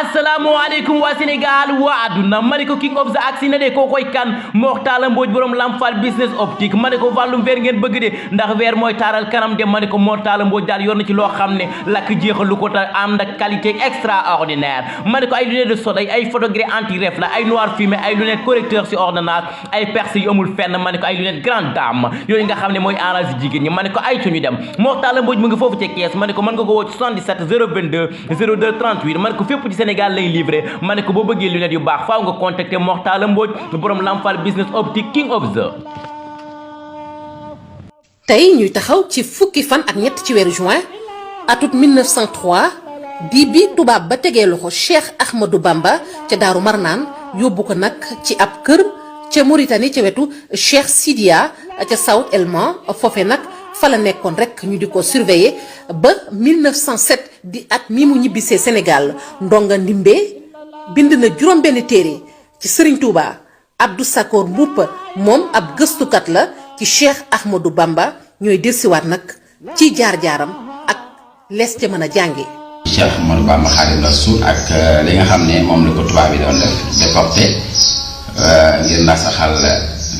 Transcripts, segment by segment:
asalaamaaleykum waa Sénégal waa àdduna ma ne ko king of the aksi na de koo koy kan Mor Talla Mbodj borom Lamfal business optique ma ne ko wàllum verre ngeen bëgg de ndax verre mooy taaral kanam de ma ne ko Mor Talla Mbodj daal yor na ci loo xam ne lakk jeexalu ko ta am na qualité extraordinaire ma ne ko ay lunettes de soleil ay photogré anti ref la ay noir fumé ay lunettes correcteur sur ordonnance ay percé yu amul fenn ma ne ko ay lunettes grande dame yooyu nga xam ne mooy arrangé jigéen ñi ma ne ko ay ñu dem Mor Talla Mbodj mu ngi foofu ci kees ma ne ko mën nga ko woo ci 77 022 02 38 ma ne ko fépp ci Sénégal lay livré ma ne ko boo bëggee lunettes yu baax faaw nga contacter Mor Talla Mbodj borom Lamfal business optique king of the. tey ñuy taxaw ci fukki fan ak ñett ci weeru juin atum 1903 bi tubaab ba tegee loxo Cheikh Ahmadou Bamba ca Daaru Marnaan yóbbu ko nag ci ab kër ca Mauritanie ca wetu Cheikh Sidia ca Saoud El Mah foofe nag fa la nekkoon rek ñu di ko surveiller ba 1907 di at mi mu ñibbisee Sénégal ndonga ndimbe bind na juróom benn téere ci Serigne Touba Abdou Sakor Mboup moom ab gëstukat la ci Cheikh Ahmadou Bamba ñooy delsiwaat nag ci jaar-jaaram ak lees ca mën a jànge Cheikh Ahmadou Bamba Xaadimu Rasuul ak li nga xam ne moom la ko tubaab yi doon def déporté ngir nasaxal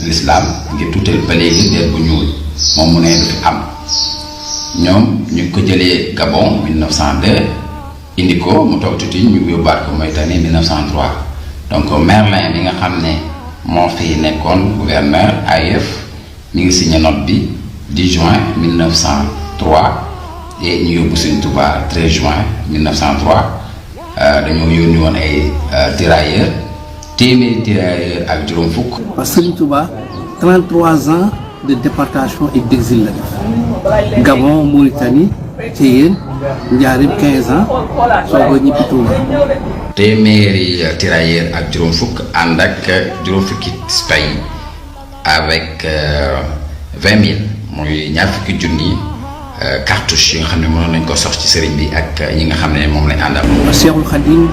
l'islam ngir tuutal ba léegi der bu ñuul moom mu ne du fi am ñoom ñu ngi ko jëlee Gabon 1902 indi ko mu toog tuuti ñu yóbbaat ko Mauritanie 1903 donc Merlin mi nga xam ne moo fi nekkoon gouverneur AIF mi ngi signé note bi 10 juin 1903 et ñu yóbbu Serigne Touba 13 juin 1903 dañoo yónni woon ay tirailleurs téeméeri tirailleurs ak juróom fukk. parce que Serigne Touba 33 ans de déportation et d'exil la def Gabon Mauritanie ci yéen Njaaréem 15 ans soo ko ñibbi Touba. téeméeri tirailleurs ak juróom fukk ànd ak juróom fukki spay avec 20 000 muy ñaar fukki junni cartouche yi nga xam ne mënoon nañ ko sox ci sëriñ bi ak ñi nga xam ne moom lañ àndal. Cheikhul Khadim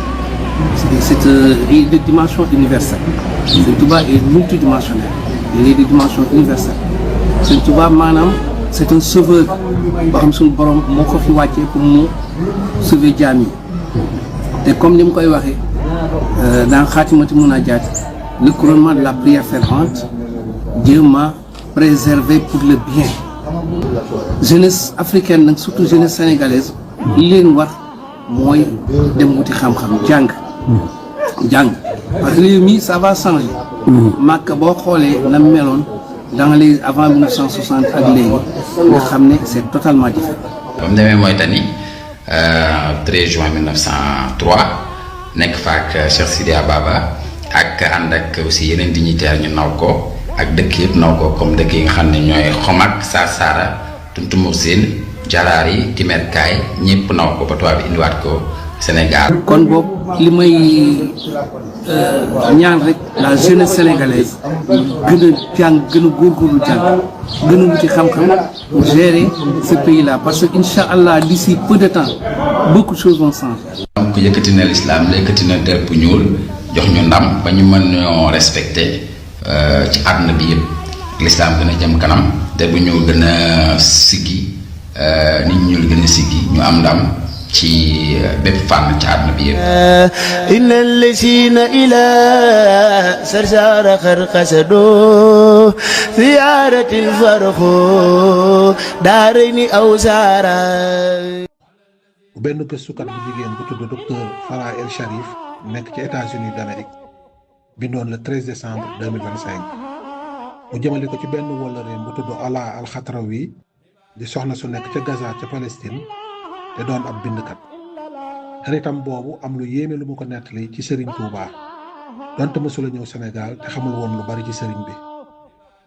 c'est une dimension universelle. Serigne Touba est multidimensionnel. Il est de dimension universelle. Serigne Touba maanaam c'est un sauveur boo xam suñu borom moo ko fi wàccee pour mu sauver jaam yi te comme ni mu koy waxee dans Xaatimati Munaajaat le couronnement de la prière fervente Dieu m'a préservé pour le bien. Jeunesse africaine nag surtout jeunesse sénégalaise li leen war mooy dem wuti xam-xam jàng parce que réew mi ça va changer. Màkka boo xoolee na meloon dans les avant 1960 ak léegi nga xam ne c'est totalement différent. ba mu demee Mauritanie 13 juin 1903 nekk fa ak Cheikh Sidia Baba ak ànd ak aussi yeneen dignitaires ñu naw ko ak dëkk yëpp naw ko comme dëkk yi nga xam ne ñooy Xomak Sarsara Tuntumur Sine Jaraari Timerkaay ñëpp naw ko ba tubaab bi indiwaat ko Sénégal. kon boobu li may ñaan rek la jeunesse sénégalaise gën a jàng gën a góorgóorlu jàng gën a wuti xam-xam pour gérer ce pays là parce que incha allah d'ici peu de temps beaucoup de choses vont changer. donc yëkkati na l'islam yëkkati na der bu ñuul jox ñu ndam ba ñu mën ñoo respecté ci àdduna bi yëpp l'islam gën a jëm kanam der bu ñuul gën a siggi nit ñuul gën a siggi ñu am ndam ci bépp fànn ci àdduna bi yëpp. inna allasina ila sarsara xarqasado ziyaratil farxo daarayni aw saara. benn gëstukat bu jigéen bu tudd docteur Farah El Sharif nekk ci États-Unis d'Amérique bindoon le 13 décembre 2025 mu jëmale ko ci benn wóllëreem bu tudd Ala Al Khatraoui di soxna su nekk ca Gaza ca Palestine te doon ab bindkat xaritam boobu am lu yéeme lu mu ko nettali ci Serigne Touba donte mësula ñëw Sénégal te xamul woon lu bari ci Serigne bi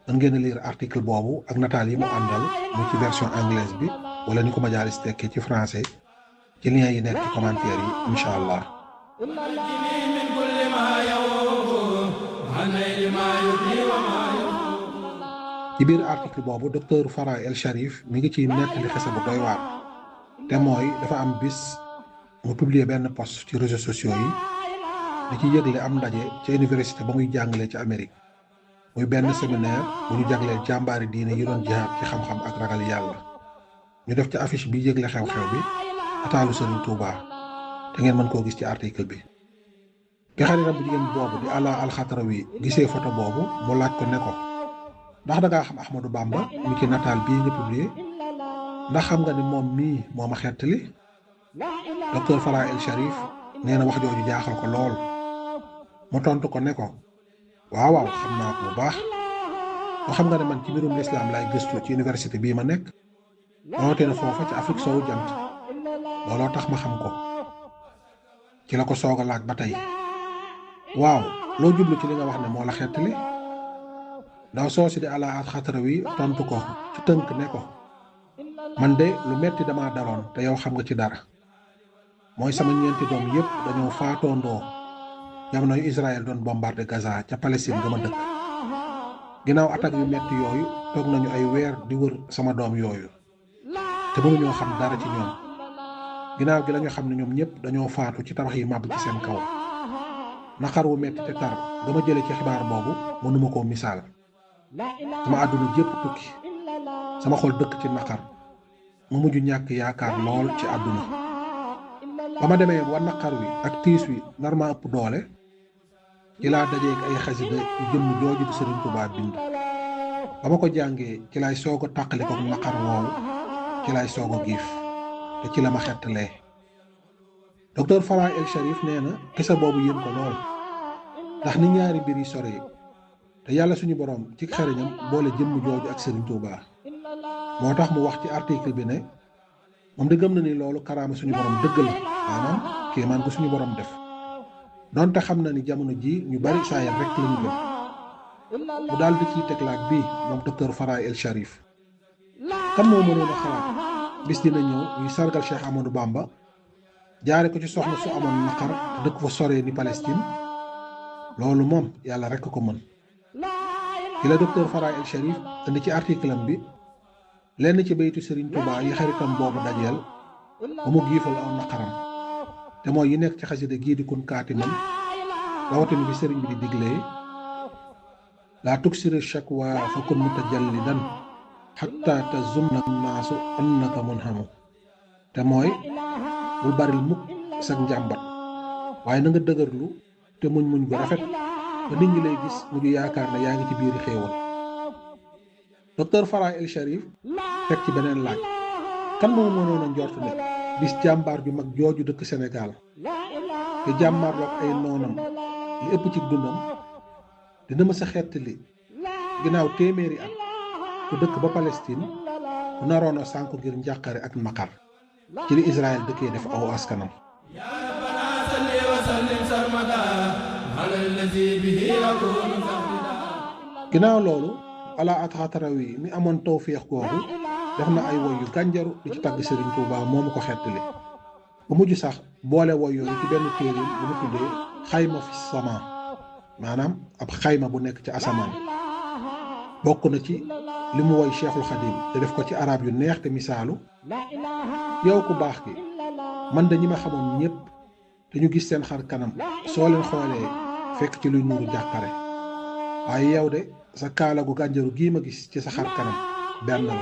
mën ngeen a lire article boobu ak nataal yi mu àndal mu ci version anglaise bi wala ni ko Majaalis tekkee ci français ci lien yi nekk ci commentaire yi incha allah. ci biir article boobu docteur Farah El Sharif mi ngi ciy nettali xese bu doy waar te mooy dafa am bis mu publier benn post ci réseaux sociaux yi di ci yëgle am ndaje ca université ba muy jàngalee ci Amérique muy benn séminaire bu ñu jagleel jàmbaari diine yi doon jihaad ci xam-xam ak ragal yàlla ñu def ci affiche bi yëgle xew-xew bi ataalu Serigne Touba te ngeen mën koo gis ci article bi. ki xaritam bu jigéen boobu di Ala Alxatrawi gisee photo boobu mu laaj ko ne ko ndax da ngaa xam Ahmadou Bamba mi ci nataal bii nga publié ndax xam nga ni moom mii moo ma xettali. docteur Farah El Sharif nee na wax jooju jaaxal ko lool mu tontu ko ne ko waaw waaw xam naa ko bu baax moo xam nga ne man ci mbirum lislaam laay gëstu ci université bii ma nekk rawatina foofa ci Afrique sowu jant looloo tax ma xam ko. ci la ko soog a laaj ba tey waaw loo jublu ci li nga wax ne moo la xettali. ndaw soo si di Ala Alxatrawi tontu ko ci tënk ne ko man de lu metti damaa daloon te yow xam nga ci dara mooy sama ñeenti doom yépp dañoo faatoondoo jamono yu Israël doon bombardé Gaza ca Palestine ga ma dëkk. ginnaaw attaque yu metti yooyu toog nañu ay weer di wër sama doom yooyu te mënuñoo xam dara ci ñoom. ginnaaw gi lañu xam ne ñoom ñëpp dañoo faatu ci tabax yi màbb ci seen kaw. naqar wu metti te tar dama jële ci xibaar boobu mënuma koo misaal. sama àdduna jépp tukki sama xol dëkk ci naqar mu mujj ñàkk yaakaar lool ci àdduna. ba ma demee wa naqar wi ak tiis wi nar ma ëpp doole ci laa dajeek ay xasida yu jëmm jooju di Sëriñ Tuubaa bind. ba ma ko jàngee ci laay soog a tàqale ko naqar woowu ci laay soog a giif te ci la ma xettalee. docteur Farah El Sharif nee na kisa boobu yéem ko lool ndax ni ñaari mbir yi sore te yàlla suñu borom ci xariñam boole jëmm jooju ak Serigne Touba moo tax mu wax ci article bi ne moom di gëm na ni loolu karaama suñu borom dëgg la maanaam kéemaan ko suñu borom def donte xam na ni jamono ji ñu bari saayir rek lañu gëm. mu daal di ciy teglaat bii moom docteur Farah El Sharif kan moo mënoon a xalaat bis dina ñëw ñuy sargal Cheikh Ahmadou Bamba jaare ko ci soxna su amoon naqar te dëkk fa soree ni Palestine loolu moom yàlla rekk ko mën. ci la docteur Farah El Sharif indi ci article am bi lenn ci baytu Serigne Touba yi xaritam boobu dajeel ba mu giifal aw naqaram te mooy yi nekk ci xasida gii di kun kaatiman rawatina bi sëriñ bi di diglee laa tuksiri shakwa fa kun mutajallidan xatta tazunna naasu annaka munhamu te mooy bul baril mukk sag njàmbat waaye na nga dëgërlu te muñ gu rafet ba nit ñi lay gis mu ngi yaakaar ne yaa ngi ci biiri xéewal. docteur Farah El Sharif teg ci beneen laaj kan moo mënoon a njort ne bis jàmbaar ju mag jooju dëkk Sénégal te jàmbaarloog ay noonam li ëpp ci dundam dina ma sa xettali ginnaaw téeméeri at ku dëkk ba Palestine ku naroon a sànku ngir njàqare ak naqar ci li Israël dëkkee def aw askanam. ginnaaw loolu Ala Alxatrawi mi amoon tawféex googu def na ay woy yu gànjaru di ci tagg Serigne Touba moomu ko xettali ba mujj sax boole woy yooyu ci benn téere bu mu tuddee xayma fi sama maanaam ab xayma bu nekk ci asamaan. bokk na ci li mu woy Cheikhul Khadim te def ko ci arab yu neex te misaalu yow ku baax ki man de ñi ma xamoon ñëpp te ñu gis seen xar kanam soo leen xoolee fekk ci luy nuuru jàqare waaye yow de sa kaala gu gànjaru gii ma gis ci sa xar kanam benn la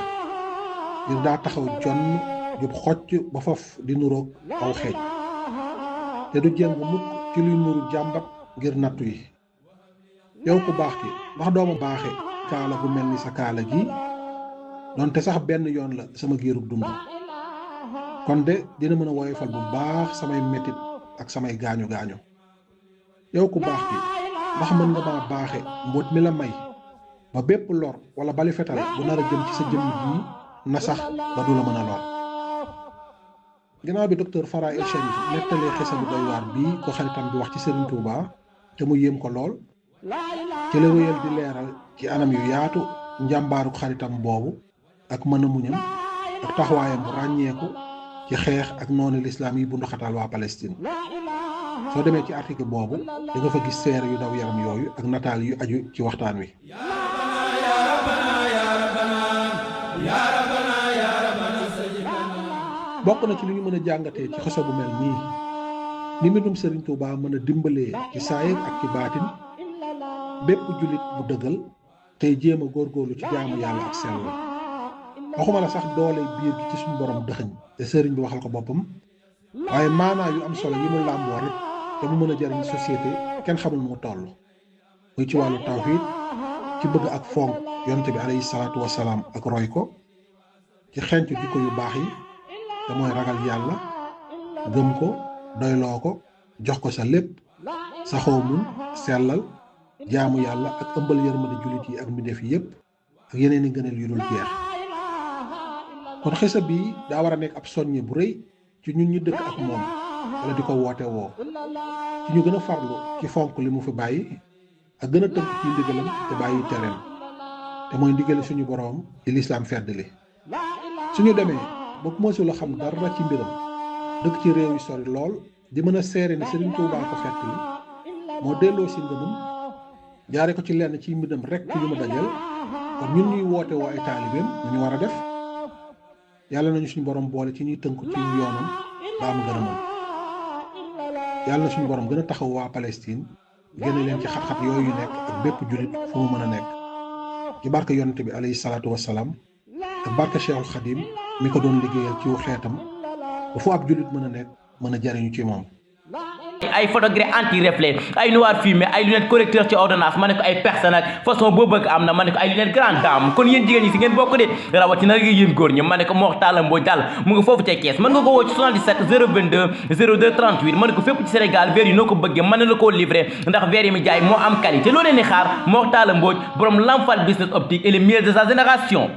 ngir daa taxaw jonn jub xocc ba faf di nuroog aw xeej te du jéng mukk ci luy nuuru jàmbat ngir nattu yi yow ku baax ki ndax dooma baaxe kaala gu mel ni sa kaala gi donte sax benn yoon la sama giirug dund kon de dina mën a woyofal bu baax samay metit ak samay gaañu gaañu yow ku baax ki ndax mën nga maa baaxe mbóot mi la may ba bépp lor wala bali fetal bu nar a jëm ci sa jëmm jii na sax ba du la mën a lor. ginnaaw bi docteur Farah El Sharif nettalee xisa bu doy waar bii ko xaritam bi wax ci Serigne Touba te mu yéem ko lool ci la wéyal di leeral ci anam yu yaatu njàmbaaruk xaritam boobu ak mën a muñam ak taxawaayam bu ràññeeku ci xeex ak noonu lislaam yi bu ndoxatal waa Palestine. soo demee ci article boobu da nga fa gis seere yu daw yaram yooyu ak nataal yu aju ci waxtaan wi. bokk na ci li ñu mën a jàngatee ci xisa bu mel nii ni mbindum Serigne Touba mën a dimbalee ci saayir ak ci baatin bépp jullit bu dëggal tey jéem a góorgóorlu ci jaamu yàlla ak sell waxuma la sax doole biir gi ci suñu borom dëxëñ te sëriñ bi waxal ko boppam waaye maanaa yu am solo yi mu làmboo rek te mu mën a jëriñ société kenn xamul mu toll muy ci wàllu tawhid ci bëgg ak fonk yonent bi alayhi salaatu wasalaam ak roy ko ci xencu jikko yu baax yi te mooy ragal yàlla gëm ko doyloo ko jox ko sa lépp saxoo mun sellal jaamu yàlla ak ëmbal yërmande jullit yi ak mbindeef yi yépp ak yeneen i ngëneel yu dul jeex kon xisa bi daa war a nekk ab soññe bu rëy ci ñun ñu dëkk ak moom wala di ko woote woo ci ñu gën a farlu ci fonk li mu fi bàyyi ak gën a tënk ci ndigalam te bàyyi tereem te mooy ndigali suñu boroom di lislaam feddali suñu demee ba mësul a xam dara ci mbiram dëkk ci réew yi sori lool di mën a seere ne Sëriñ Tuubaa ko fettali moo delloo si ngëmam jaare ko ci lenn ci mbiram rek yu ma dajal kon ñun ñuy woote woo ay taalibeem ñu war a def yàlla nañu suñu borom boole ci ñuy tënku ci yoonam ba am gërëmam yàlla na suñu borom gën a taxaw waa Palestine génne leen ci xat-xat yooyu nekk ak bépp jullit fu mu mën a nekk ci barke yonent bi alayhi salaatu wassalaam ak barke Cheikhul Khadim mi ko doon liggéeyal ci xeetam ba fu ab jullit mën a nekk mën a jariñu ci moom ay photogré anti reflet ay noir fumé ay lunettes correcteur ci ordonnance ma ne ko ay personne ak façon boo bëgg am na ma ne ko ay lunettes grande dame kon yéen jigéen ñi si ngeen bokk de rawatina rek yéen góor ñi ma ne ko Mor Talla Mbodj daal mu ngi foofu ca Kees mën nga ko woo ci 77 022 02 38 ma ne ko fépp ci Sénégal verre yi noo ko bëggee mën na la koo livré ndax verre yi mi jaay moo am qualité loo leen di xaar Mor Talla Mbodj borom Lamfal business optique et le meilleur de sa génération